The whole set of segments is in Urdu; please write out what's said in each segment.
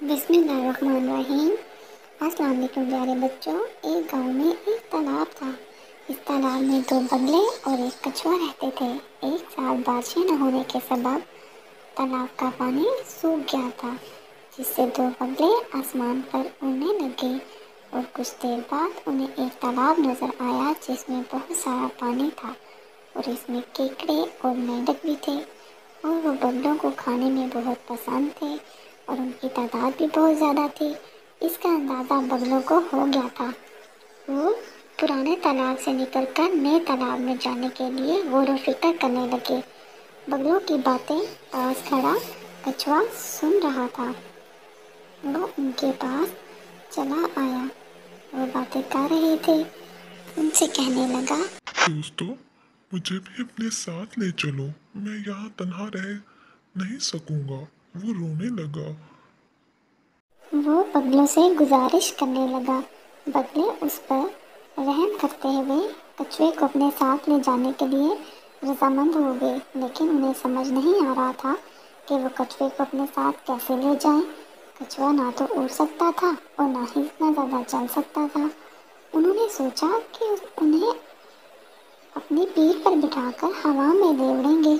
بسم اللہ الرحمن الرحیم۔ السلام علیکم پیارے بچوں۔ ایک گاؤں میں ایک تالاب تھا۔ اس تالاب میں دو بگلے اور ایک کچھوا رہتے تھے۔ ایک سال بارشیں نہ ہونے کے سبب تالاب کا پانی سوکھ گیا تھا، جس سے دو بگلے آسمان پر اڑنے لگے اور کچھ دیر بعد انہیں ایک تالاب نظر آیا جس میں بہت سارا پانی تھا اور اس میں کیکڑے اور مینڈک بھی تھے، اور وہ بگلوں کو کھانے میں بہت پسند تھے اور ان کی تعداد بھی بہت زیادہ تھی۔ اس کا اندازہ بگلوں کو ہو گیا تھا۔ وہ پرانے تالاب سے نکل کر نئے تالاب میں جانے کے لیے غور و فکر کرنے لگے۔ بگلوں کی باتیں پاس کھڑا کچھوا سن رہا تھا۔ وہ ان کے پاس چلا آیا، وہ باتیں کر رہے تھے۔ ان سے کہنے لگا، دوستو، مجھے بھی اپنے ساتھ لے چلو، میں یہاں تنہا رہ نہیں سکوں گا۔ وہ رونے لگا۔ وہ بگلوں سے گزارش کرنے لگا۔ بگلے اس پر رحم کرتے ہوئے کچھوے کو اپنے ساتھ لے جانے کے لیے رضامند ہو گئے، لیکن انہیں سمجھ نہیں آ رہا تھا کہ وہ کچھوے کو اپنے ساتھ کیسے لے جائیں۔ کچھوا نہ تو اڑ سکتا تھا اور نہ ہی اتنا زیادہ چل سکتا تھا۔ انہوں نے سوچا کہ انہیں اپنی پیٹھ پر بٹھا کر ہوا میں لے اڑیں گے،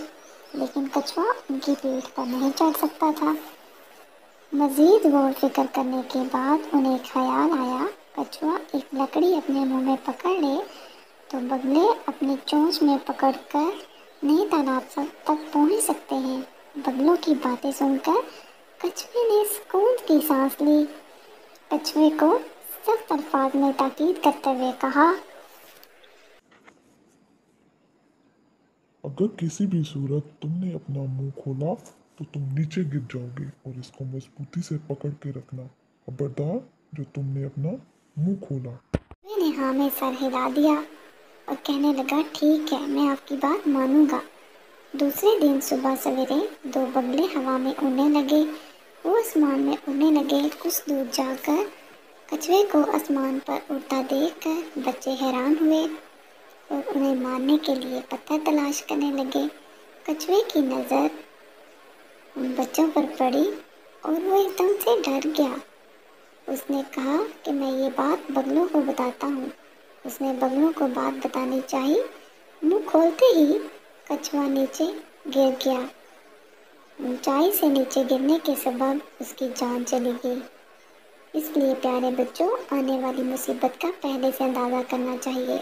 لیکن کچھوا ان کی پیٹھ پر نہیں چڑھ سکتا تھا۔ مزید غور فکر کرنے کے بعد انہیں خیال آیا، کچھوا ایک لکڑی اپنے منہ میں پکڑ لے تو بگلے اپنی چونچ میں پکڑ کر نئے تالاب تک پہنچ سکتے ہیں۔ بگلوں کی باتیں سن کر کچھوے نے سکون کی سانس لی۔ کچھوے کو سخت الفاظ میں تاکید کرتے ہوئے کہا، اگر کسی بھی صورت تم نے اپنا منہ کھولا تو تم نیچے گر جاؤ گے، اور اس کو مضبوطی سے پکڑ کے رکھنا، خبردار جو تم نے اپنا منہ کھولا۔ میں نے ہاں میں سر ہلا دیا اور کہنے لگا، ٹھیک ہے، میں آپ کی بات مانوں گا۔ دوسرے دن صبح سویرے دو بگلے ہوا میں اڑنے لگے۔ وہ آسمان میں اڑنے لگے۔ کچھ دور جا کر کچھوے کو آسمان پر اڑتا دیکھ کر بچے حیران ہوئے اور انہیں مارنے کے لیے پتھر تلاش کرنے لگے۔ کچھوے کی نظر ان بچوں پر پڑی اور وہ ایک دم سے ڈر گیا۔ اس نے کہا کہ میں یہ بات بگلوں کو بتاتا ہوں۔ اس نے بگلوں کو بات بتانی چاہی، منہ کھولتے ہی کچھوا نیچے گر گیا۔ اونچائی سے نیچے گرنے کے سبب اس کی جان چلی گئی۔ اس لیے پیارے بچوں، آنے والی مصیبت کا پہلے سے اندازہ کرنا چاہیے۔